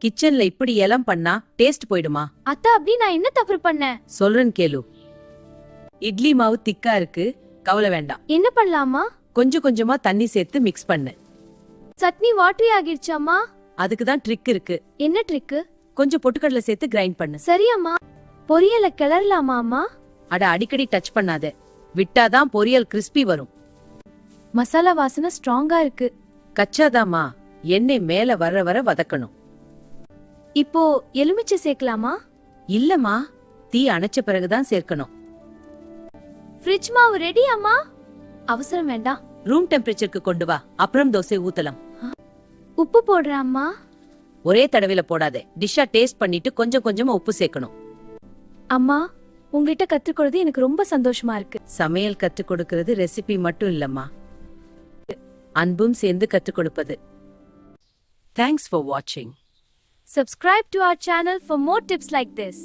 கிச்சன்ல இப்படி எல்லாம் பண்ணா டேஸ்ட் போயிடுமா? அத்தா, அப்படி நான் என்ன தப்பு பண்ணேன்? சொல்றேன் கேளு. இட்லி மாவு திக்கா இருக்கு, கவலை வேண்டாம். என்ன பண்ணலாமா? கொஞ்சம் கொஞ்சமா தண்ணி சேர்த்து மிக்ஸ் பண்ணு. சட்னி வாட்டரி ஆகிடுச்சாமா? அதுக்கு தான் ட்ரிக் இருக்கு. என்ன ட்ரிக்? கொஞ்சம் பொட்டுக்கடலை சேர்த்து கிரைண்ட் பண்ணு. சரியாம்மா. பொரியல கிளறலாமா அம்மா? அட, அடிக்கடி டச் பண்ணாத, விட்டாதான் பொரியல் கிறிஸ்பி வரும். மசாலா வாசனை ஸ்ட்ராங்கா இருக்கு. கச்சாதாமா, எண்ணெய் மேல வர வர வதக்கணும். இப்போ எலுமிச்சை சேர்க்கலாமா? இல்லம்மா, தீ அணைச்ச பிறகுதான் சேர்க்கணும். ஃப்ரிட்ஜ் மாவு ரெடி அம்மா. அவசரம் வேண்டாம். ரூம் டெம்பரேச்சருக்கு கொண்டு வா, அப்புறம் தோசை ஊத்தலாம். உப்பு போடுறேன் அம்மா. ஒரே தடவையில போடாதே, டிஷ்ஷா டேஸ்ட் பண்ணிட்டு கொஞ்சம் கொஞ்சமா உப்பு சேர்க்கணும். அம்மா, உங்ககிட்ட கத்துக்கிறது எனக்கு ரொம்ப சந்தோஷமா இருக்கு. சமையல் கற்றுக் கொடுக்கிறது ரெசிபி மட்டும் இல்லம்மா, அன்பும் சேர்ந்து கற்றுக் கொடுப்பது. தேங்க்ஸ் ஃபார் வாட்சிங். Subscribe to our channel for more tips like this.